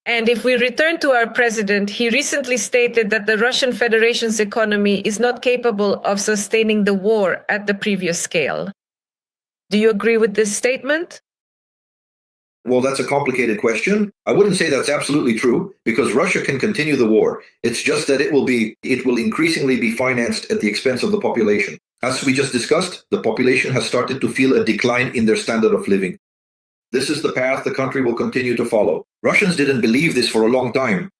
And if we return to our president, he recently stated that the Russian Federation's economy is not capable of sustaining the war at the previous scale. Do you agree with this statement? Well, that's a complicated question. I wouldn't say that's absolutely true, because Russia can continue the war. It's just that it will increasingly be financed at the expense of the population. As we just discussed, the population has started to feel a decline in their standard of living. This is the path the country will continue to follow. Russians didn't believe this for a long time.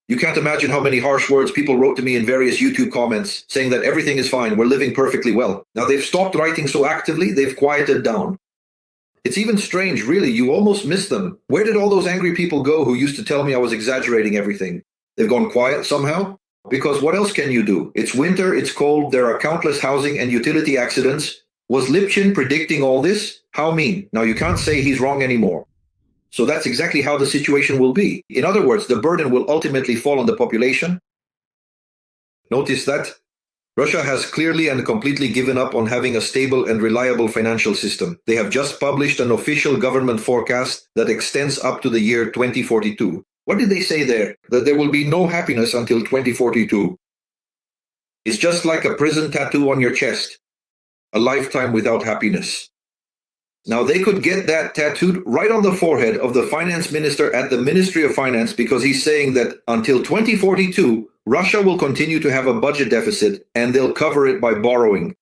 You can't imagine how many harsh words people wrote to me in various YouTube comments saying that everything is fine, we're living perfectly well. Now they've stopped writing so actively, they've quieted down. It's even strange, really, you almost miss them. Where did all those angry people go who used to tell me I was exaggerating everything? They've gone quiet somehow? Because what else can you do? It's winter, it's cold, there are countless housing and utility accidents. Was Lipchin predicting all this? How mean? Now you can't say he's wrong anymore. So that's exactly how the situation will be. In other words, the burden will ultimately fall on the population. Notice that Russia has clearly and completely given up on having a stable and reliable financial system. They have just published an official government forecast that extends up to the year 2042. What did they say there? That there will be no happiness until 2042. It's just like a prison tattoo on your chest. A lifetime without happiness. Now they could get that tattooed right on the forehead of the finance minister at the Ministry of Finance, because he's saying that until 2042, Russia will continue to have a budget deficit and they'll cover it by borrowing.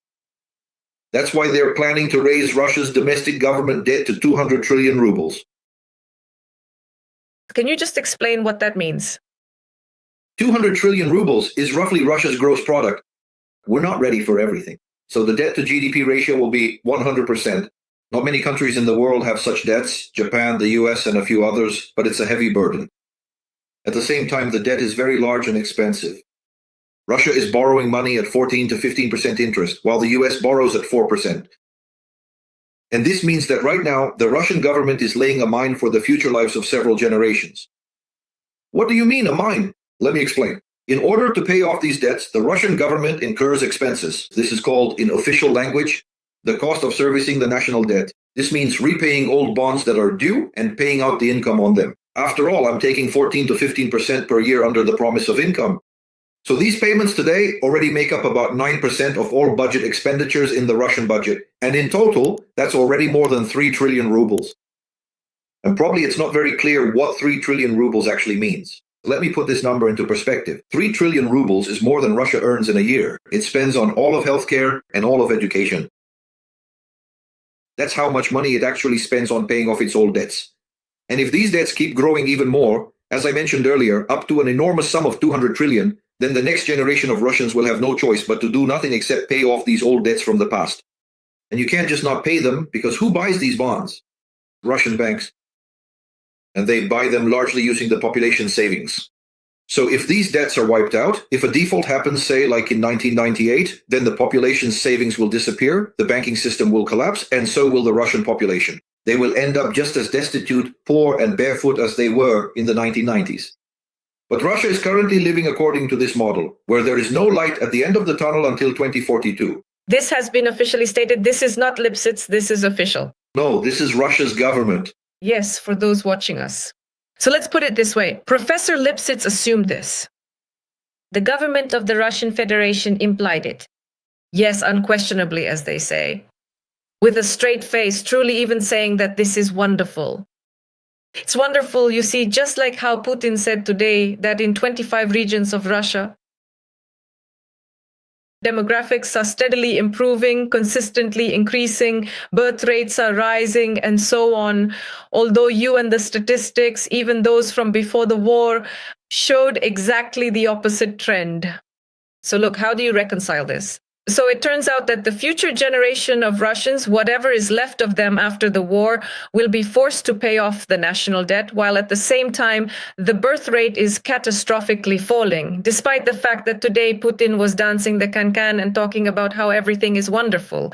That's why they're planning to raise Russia's domestic government debt to 200 trillion rubles. Can you just explain what that means? 200 trillion rubles is roughly Russia's gross product. We're not ready for everything. So the debt to GDP ratio will be 100%. Not many countries in the world have such debts, Japan, the US, and a few others, but it's a heavy burden. At the same time, the debt is very large and expensive. Russia is borrowing money at 14 to 15% interest, while the US borrows at 4%. And this means that right now, the Russian government is laying a mine for the future lives of several generations. What do you mean, a mine? Let me explain. In order to pay off these debts, the Russian government incurs expenses. This is called, in official language, the cost of servicing the national debt. This means repaying old bonds that are due and paying out the income on them. After all, I'm taking 14 to 15% per year under the promise of income. So these payments today already make up about 9% of all budget expenditures in the Russian budget. And in total, that's already more than 3 trillion rubles. And probably it's not very clear what 3 trillion rubles actually means. Let me put this number into perspective. 3 trillion rubles is more than Russia earns in a year. It spends on all of healthcare and all of education. That's how much money it actually spends on paying off its old debts. And if these debts keep growing even more, as I mentioned earlier, up to an enormous sum of 200 trillion, then the next generation of Russians will have no choice but to do nothing except pay off these old debts from the past. And you can't just not pay them, because who buys these bonds? Russian banks. And they buy them largely using the population's savings. So if these debts are wiped out, if a default happens, say like in 1998, then the population's savings will disappear, the banking system will collapse, and so will the Russian population. They will end up just as destitute, poor, and barefoot as they were in the 1990s. But Russia is currently living according to this model, where there is no light at the end of the tunnel until 2042. This has been officially stated. This is not Lipsits, this is official. No, this is Russia's government. Yes, for those watching us. So let's put it this way. Professor Lipsits assumed this. The government of the Russian Federation implied it. Yes, unquestionably, as they say. With a straight face, truly even saying that this is wonderful. It's wonderful, you see, just like how Putin said today that in 25 regions of Russia, demographics are steadily improving, consistently increasing, birth rates are rising, and so on. Although you and the statistics, even those from before the war, showed exactly the opposite trend. So look, how do you reconcile this? So it turns out that the future generation of Russians, whatever is left of them after the war, will be forced to pay off the national debt, while at the same time, the birth rate is catastrophically falling, despite the fact that today Putin was dancing the can-can and talking about how everything is wonderful.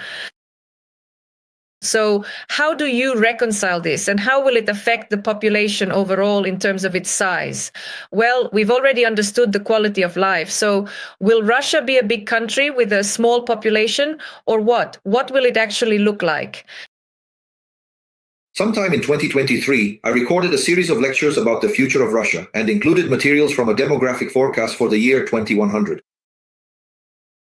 So how do you reconcile this, and how will it affect the population overall in terms of its size? Well, we've already understood the quality of life. So will Russia be a big country with a small population, or what? What will it actually look like? Sometime in 2023, I recorded a series of lectures about the future of Russia and included materials from a demographic forecast for the year 2100.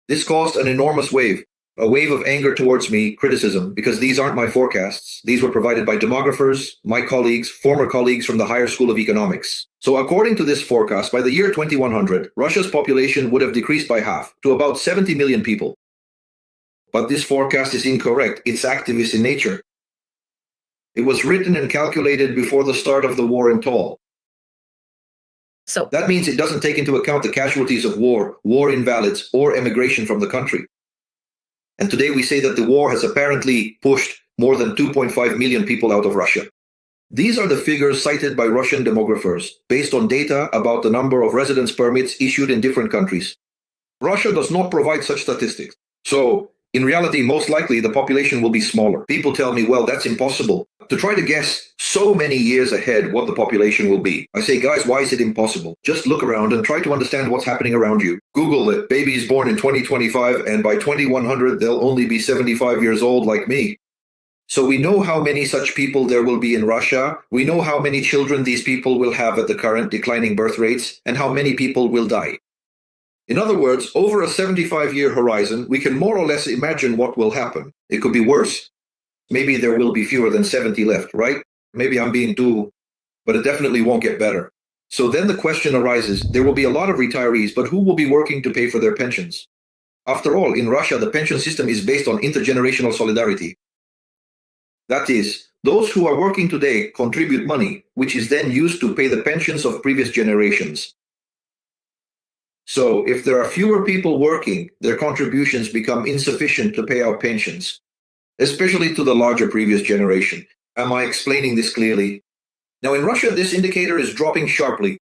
This caused an enormous wave, a wave of anger towards me, criticism, because these aren't my forecasts. These were provided by demographers, my colleagues, former colleagues from the Higher School of Economics. So according to this forecast, by the year 2100, Russia's population would have decreased by half, to about 70 million people. But this forecast is incorrect. It's activist in nature. It was written and calculated before the start of the war in Tall. So that means it doesn't take into account the casualties of war, war invalids, or emigration from the country. And today we say that the war has apparently pushed more than 2.5 million people out of Russia. These are the figures cited by Russian demographers, based on data about the number of residence permits issued in different countries. Russia does not provide such statistics. So, in reality, most likely the population will be smaller. People tell me, well, that's impossible. To try to guess so many years ahead what the population will be. I say, guys, why is it impossible? Just look around and try to understand what's happening around you. Google it. Babies born in 2025, and by 2100, they'll only be 75 years old like me. So we know how many such people there will be in Russia. We know how many children these people will have at the current declining birth rates, and how many people will die. In other words, over a 75-year horizon, we can more or less imagine what will happen. It could be worse. Maybe there will be fewer than 70 left, right? Maybe I'm being too, but it definitely won't get better. So then the question arises, there will be a lot of retirees, but who will be working to pay for their pensions? After all, in Russia, the pension system is based on intergenerational solidarity. That is, those who are working today contribute money, which is then used to pay the pensions of previous generations. So if there are fewer people working, their contributions become insufficient to pay out pensions, especially to the larger previous generation. Am I explaining this clearly? Now, in Russia, this indicator is dropping sharply.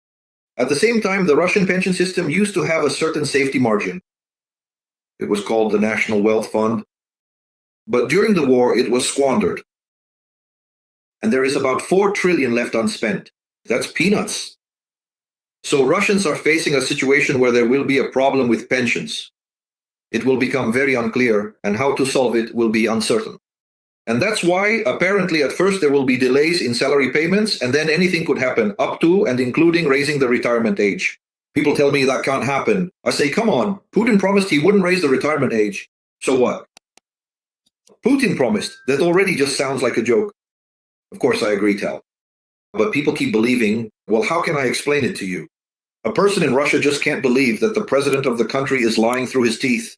At the same time, the Russian pension system used to have a certain safety margin. It was called the National Wealth Fund. But during the war, it was squandered. And there is about 4 trillion left unspent. That's peanuts. So Russians are facing a situation where there will be a problem with pensions. It will become very unclear, and how to solve it will be uncertain. And that's why, apparently, at first there will be delays in salary payments, and then anything could happen, up to and including raising the retirement age. People tell me that can't happen. I say, come on, Putin promised he wouldn't raise the retirement age. So what? Putin promised. That already just sounds like a joke. Of course, I agree, Tal. But people keep believing, well, how can I explain it to you? A person in Russia just can't believe that the president of the country is lying through his teeth.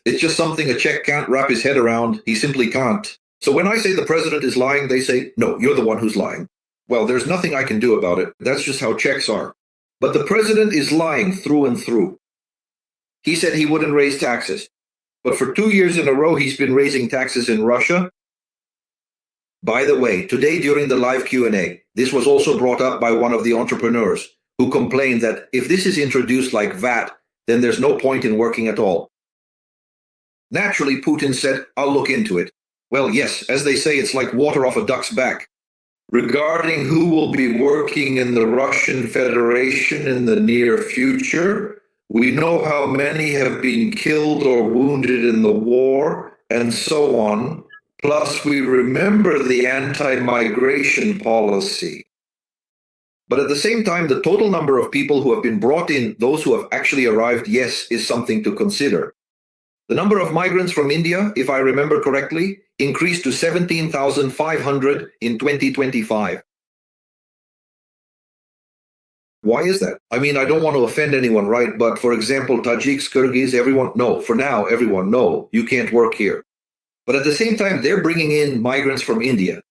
It's just something a Czech can't wrap his head around. He simply can't. So when I say the president is lying, they say, no, you're the one who's lying. Well, there's nothing I can do about it. That's just how Czechs are. But the president is lying through and through. He said he wouldn't raise taxes. But for 2 years in a row, he's been raising taxes in Russia. By the way, today during the live Q&A, this was also brought up by one of the entrepreneurs who complained that if this is introduced like VAT, then there's no point in working at all. Naturally, Putin said, I'll look into it. Well, yes, as they say, it's like water off a duck's back. Regarding who will be working in the Russian Federation in the near future, we know how many have been killed or wounded in the war, and so on. Plus, we remember the anti-migration policy. But at the same time, the total number of people who have been brought in, those who have actually arrived, yes, is something to consider. The number of migrants from India, if I remember correctly, increased to 17,500 in 2025. Why is that? I mean, I don't want to offend anyone, right? But for example, Tajiks, Kyrgyz, everyone, no, for now, everyone, no, you can't work here. But at the same time, they're bringing in migrants from India.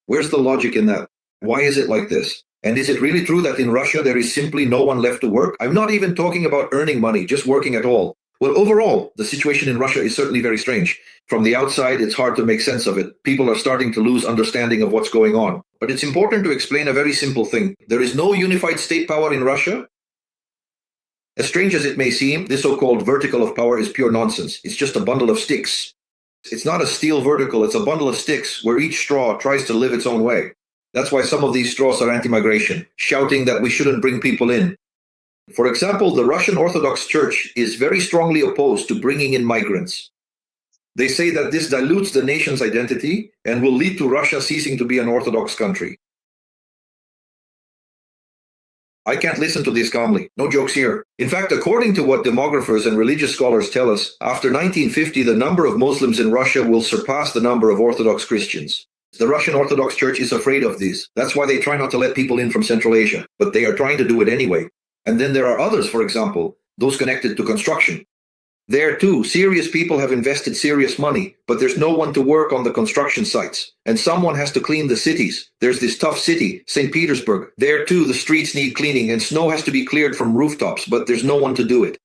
Where's the logic in that? Why is it like this? And is it really true that in Russia there is simply no one left to work? I'm not even talking about earning money, just working at all. Well, overall, the situation in Russia is certainly very strange. From the outside, it's hard to make sense of it. People are starting to lose understanding of what's going on. But it's important to explain a very simple thing. There is no unified state power in Russia. As strange as it may seem, this so-called vertical of power is pure nonsense. It's just a bundle of sticks. It's not a steel vertical, it's a bundle of sticks where each straw tries to live its own way. That's why some of these straws are anti-migration, shouting that we shouldn't bring people in. For example, the Russian Orthodox Church is very strongly opposed to bringing in migrants. They say that this dilutes the nation's identity and will lead to Russia ceasing to be an Orthodox country. I can't listen to this calmly. No jokes here. In fact, according to what demographers and religious scholars tell us, after 1950, the number of Muslims in Russia will surpass the number of Orthodox Christians. The Russian Orthodox Church is afraid of this. That's why they try not to let people in from Central Asia, but they are trying to do it anyway. And then there are others, for example, those connected to construction. There too, serious people have invested serious money, but there's no one to work on the construction sites. And someone has to clean the cities. There's this tough city, St. Petersburg. There too, the streets need cleaning and snow has to be cleared from rooftops, but there's no one to do it.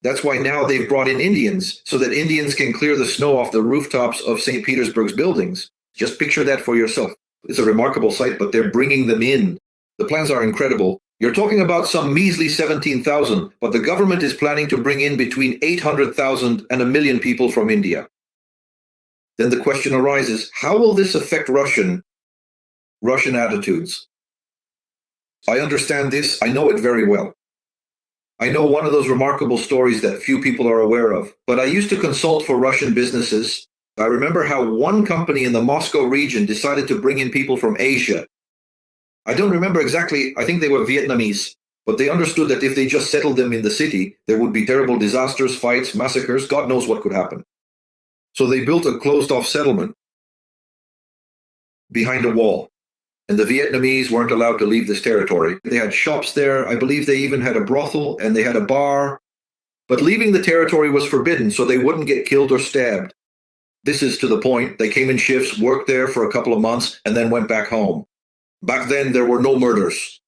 That's why now they've brought in Indians, so that Indians can clear the snow off the rooftops of St. Petersburg's buildings. Just picture that for yourself. It's a remarkable sight, but they're bringing them in. The plans are incredible. You're talking about some measly 17,000, but the government is planning to bring in between 800,000 and 1 million people from India. Then the question arises, how will this affect Russian attitudes? I understand this. I know it very well. I know one of those remarkable stories that few people are aware of, but I used to consult for Russian businesses. I remember how one company in the Moscow region decided to bring in people from Asia. I don't remember exactly, I think they were Vietnamese, but they understood that if they just settled them in the city, there would be terrible disasters, fights, massacres, God knows what could happen. So they built a closed-off settlement behind a wall, and the Vietnamese weren't allowed to leave this territory. They had shops there, I believe they even had a brothel, and they had a bar, but leaving the territory was forbidden so they wouldn't get killed or stabbed. This is to the point. They came in shifts, worked there for a couple of months, and then went back home. Back then, there were no murders.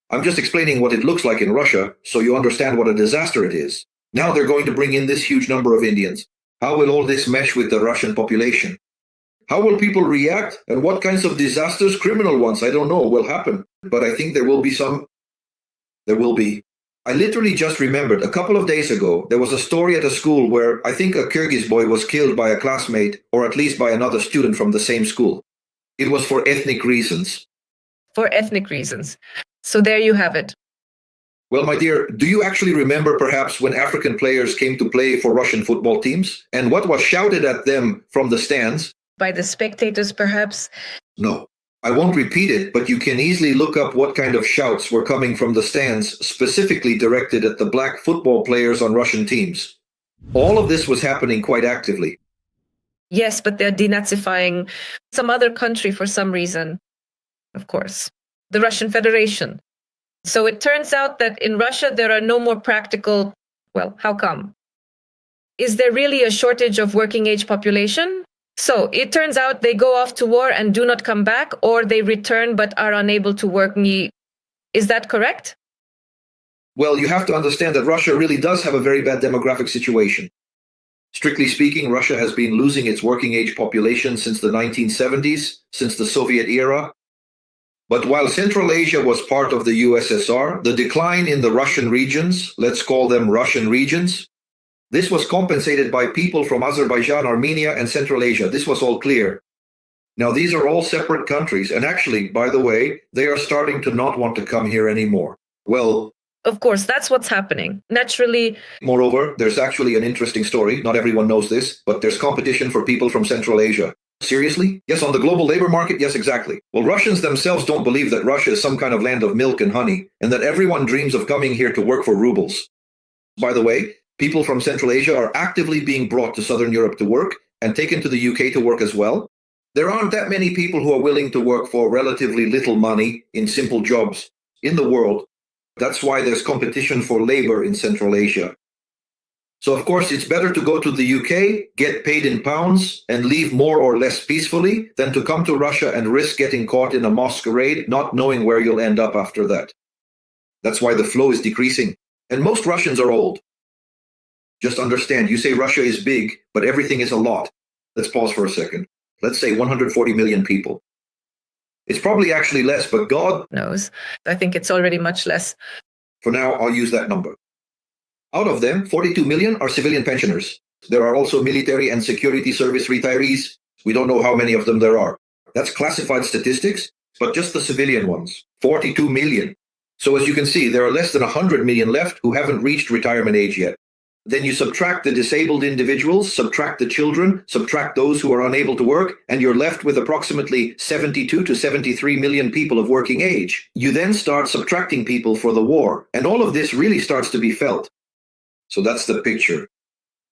I'm just explaining what it looks like in Russia, so you understand what a disaster it is. Now they're going to bring in this huge number of Indians. How will all this mesh with the Russian population? How will people react? And what kinds of disasters, criminal ones, I don't know, will happen. But I think there will be some. There will be. I literally just remembered, a couple of days ago, there was a story at a school where I think a Kyrgyz boy was killed by a classmate, or at least by another student from the same school. It was for ethnic reasons. For ethnic reasons. So there you have it. Well, my dear, do you actually remember perhaps when African players came to play for Russian football teams? And what was shouted at them from the stands? By the spectators, perhaps? No, I won't repeat it, but you can easily look up what kind of shouts were coming from the stands, specifically directed at the black football players on Russian teams. All of this was happening quite actively. Yes, but they're denazifying some other country for some reason. Of course, the Russian Federation. So it turns out that in Russia, there are no more practical, well, how come? Is there really a shortage of working age population? So it turns out they go off to war and do not come back, or they return but are unable to work. Is that correct? Well, you have to understand that Russia really does have a very bad demographic situation. Strictly speaking, Russia has been losing its working age population since the 1970s, since the Soviet era. But while Central Asia was part of the USSR, the decline in the Russian regions, let's call them Russian regions, this was compensated by people from Azerbaijan, Armenia, and Central Asia. This was all clear. Now, these are all separate countries, and actually, by the way, they are starting to not want to come here anymore. Well, of course, that's what's happening. Naturally. Moreover, there's actually an interesting story. Not everyone knows this, but there's competition for people from Central Asia. Seriously? Yes, on the global labor market? Yes, exactly. Well, Russians themselves don't believe that Russia is some kind of land of milk and honey, and that everyone dreams of coming here to work for rubles. By the way, people from Central Asia are actively being brought to Southern Europe to work and taken to the UK to work as well. There aren't that many people who are willing to work for relatively little money in simple jobs in the world. That's why there's competition for labor in Central Asia. So, of course, it's better to go to the UK, get paid in pounds, and leave more or less peacefully than to come to Russia and risk getting caught in a masquerade, not knowing where you'll end up after that. That's why the flow is decreasing. And most Russians are old. Just understand, you say Russia is big, but everything is a lot. Let's pause for a second. Let's say 140 million people. It's probably actually less, but God knows. I think it's already much less. For now, I'll use that number. Out of them, 42 million are civilian pensioners. There are also military and security service retirees. We don't know how many of them there are. That's classified statistics, but just the civilian ones, 42 million. So as you can see, there are less than 100 million left who haven't reached retirement age yet. Then you subtract the disabled individuals, subtract the children, subtract those who are unable to work, and you're left with approximately 72 to 73 million people of working age. You then start subtracting people for the war, and all of this really starts to be felt. So that's the picture.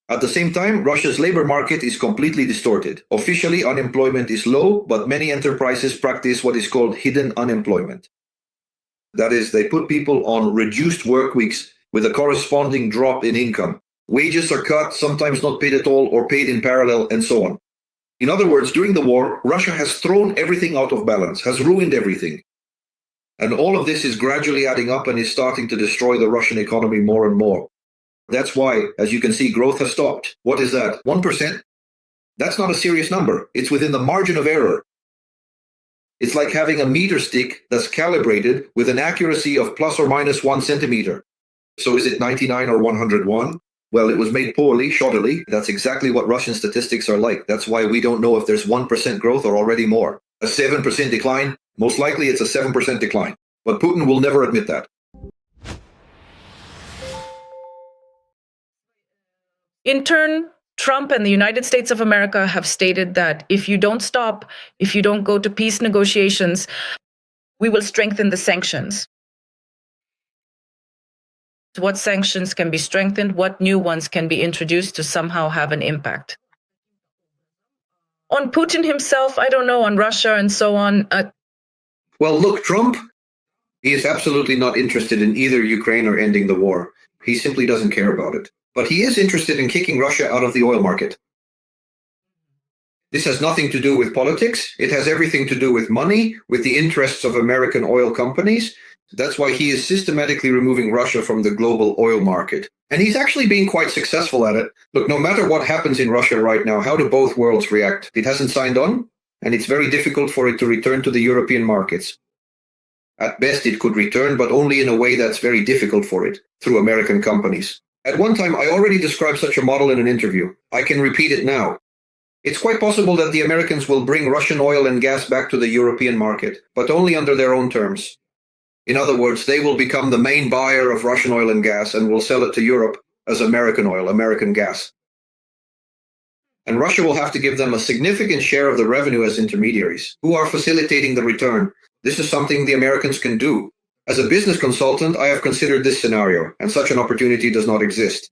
At the same time, Russia's labor market is completely distorted. Officially, unemployment is low, but many enterprises practice what is called hidden unemployment. That is, they put people on reduced work weeks with a corresponding drop in income. Wages are cut, sometimes not paid at all, or paid in parallel, and so on. In other words, during the war, Russia has thrown everything out of balance, has ruined everything. And all of this is gradually adding up and is starting to destroy the Russian economy more and more. That's why, as you can see, growth has stopped. What is that? 1%? That's not a serious number. It's within the margin of error. It's like having a meter stick that's calibrated with an accuracy of plus or minus 1 centimeter. So is it 99 or 101? Well, it was made poorly, shoddily. That's exactly what Russian statistics are like. That's why we don't know if there's 1% growth or already more. A 7% decline? Most likely it's a 7% decline. But Putin will never admit that. In turn, Trump and the United States of America have stated that if you don't stop, if you don't go to peace negotiations, we will strengthen the sanctions. What sanctions can be strengthened? What new ones can be introduced to somehow have an impact? On Putin himself, I don't know, on Russia and so on. Well, look, Trump, he is absolutely not interested in either Ukraine or ending the war. He simply doesn't care about it. But he is interested in kicking Russia out of the oil market. This has nothing to do with politics. It has everything to do with money, with the interests of American oil companies. That's why he is systematically removing Russia from the global oil market. And he's actually being quite successful at it. Look, no matter what happens in Russia right now, how do both worlds react? It hasn't signed on, and it's very difficult for it to return to the European markets. At best, it could return, but only in a way that's very difficult for it, through American companies. At one time, I already described such a model in an interview. I can repeat it now. It's quite possible that the Americans will bring Russian oil and gas back to the European market, but only under their own terms. In other words, they will become the main buyer of Russian oil and gas and will sell it to Europe as American oil, American gas. And Russia will have to give them a significant share of the revenue as intermediaries, who are facilitating the return. This is something the Americans can do. As a business consultant, I have considered this scenario, and such an opportunity does not exist.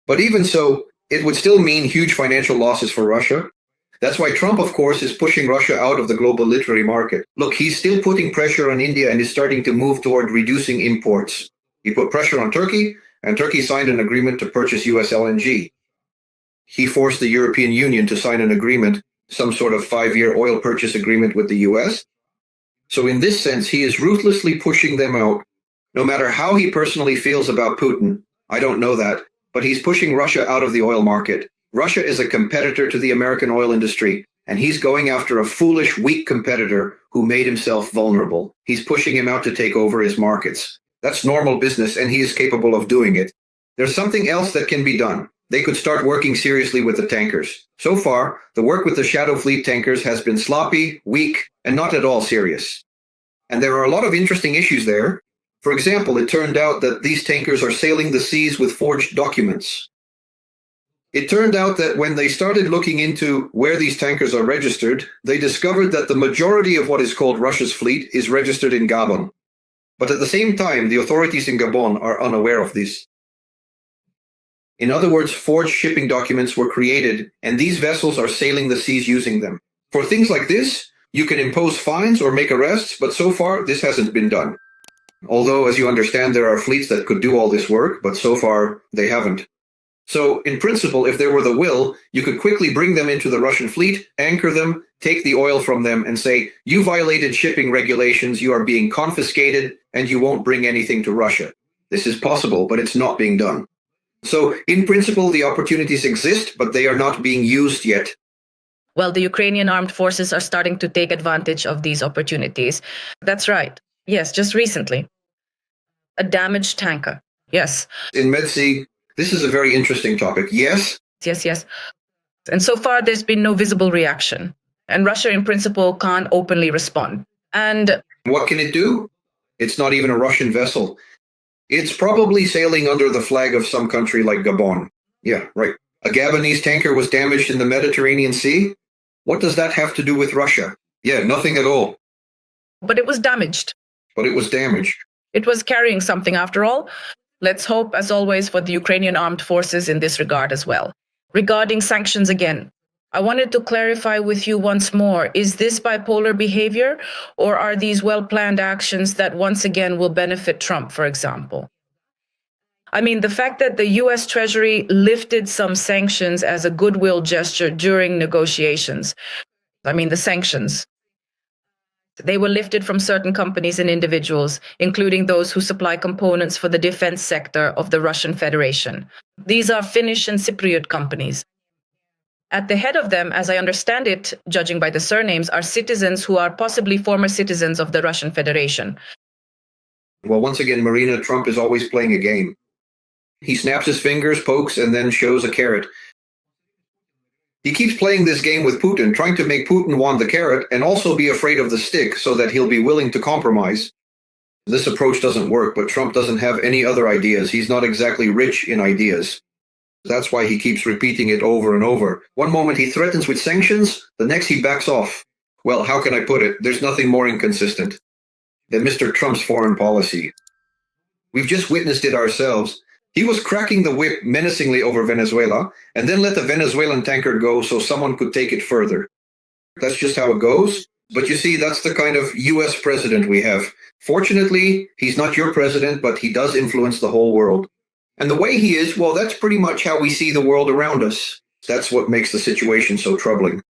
But even so, it would still mean huge financial losses for Russia. That's why Trump, of course, is pushing Russia out of the global literary market. Look, he's still putting pressure on India and is starting to move toward reducing imports. He put pressure on Turkey, and Turkey signed an agreement to purchase US LNG. He forced the European Union to sign an agreement, some sort of 5-year oil purchase agreement with the US. So in this sense, he is ruthlessly pushing them out. No matter how he personally feels about Putin, I don't know that, but he's pushing Russia out of the oil market. Russia is a competitor to the American oil industry, and he's going after a foolish, weak competitor who made himself vulnerable. He's pushing him out to take over his markets. That's normal business, and he is capable of doing it. There's something else that can be done. They could start working seriously with the tankers. So far, the work with the Shadow Fleet tankers has been sloppy, weak, and not at all serious. And there are a lot of interesting issues there. For example, it turned out that these tankers are sailing the seas with forged documents. It turned out that when they started looking into where these tankers are registered, they discovered that the majority of what is called Russia's fleet is registered in Gabon. But at the same time, the authorities in Gabon are unaware of this. In other words, forged shipping documents were created, and these vessels are sailing the seas using them. For things like this, you can impose fines or make arrests, but so far, this hasn't been done. Although, as you understand, there are fleets that could do all this work, but so far, they haven't. So, in principle, if there were the will, you could quickly bring them into the Russian fleet, anchor them, take the oil from them, and say, you violated shipping regulations, you are being confiscated, and you won't bring anything to Russia. This is possible, but it's not being done. So, in principle, the opportunities exist, but they are not being used yet. Well, the Ukrainian armed forces are starting to take advantage of these opportunities. That's right. Yes, just recently. A damaged tanker. Yes. In Med Sea, this is a very interesting topic. Yes. Yes. And so far, there's been no visible reaction. And Russia, in principle, can't openly respond. And what can it do? It's not even a Russian vessel. It's probably sailing under the flag of some country like Gabon. Yeah, right. A Gabonese tanker was damaged in the Mediterranean Sea? What does that have to do with Russia? Yeah, nothing at all. But it was damaged. But it was damaged. It was carrying something after all. Let's hope, as always, for the Ukrainian armed forces in this regard as well. Regarding sanctions again, I wanted to clarify with you once more, is this bipolar behavior, or are these well-planned actions that once again will benefit Trump, for example? I mean, the fact that the US Treasury lifted some sanctions as a goodwill gesture during negotiations, I mean, the sanctions, they were lifted from certain companies and individuals, including those who supply components for the defense sector of the Russian Federation. These are Finnish and Cypriot companies. At the head of them, as I understand it, judging by the surnames, are citizens who are possibly former citizens of the Russian Federation. Well, once again, Marina, Trump is always playing a game. He snaps his fingers, pokes, and then shows a carrot. He keeps playing this game with Putin, trying to make Putin want the carrot and also be afraid of the stick so that he'll be willing to compromise. This approach doesn't work, but Trump doesn't have any other ideas. He's not exactly rich in ideas. That's why he keeps repeating it over and over. One moment he threatens with sanctions, the next he backs off. Well, how can I put it? There's nothing more inconsistent than Mr. Trump's foreign policy. We've just witnessed it ourselves. He was cracking the whip menacingly over Venezuela, and then let the Venezuelan tanker go so someone could take it further. That's just how it goes. But you see, that's the kind of US president we have. Fortunately, he's not your president, but he does influence the whole world. And the way he is, well, that's pretty much how we see the world around us. That's what makes the situation so troubling.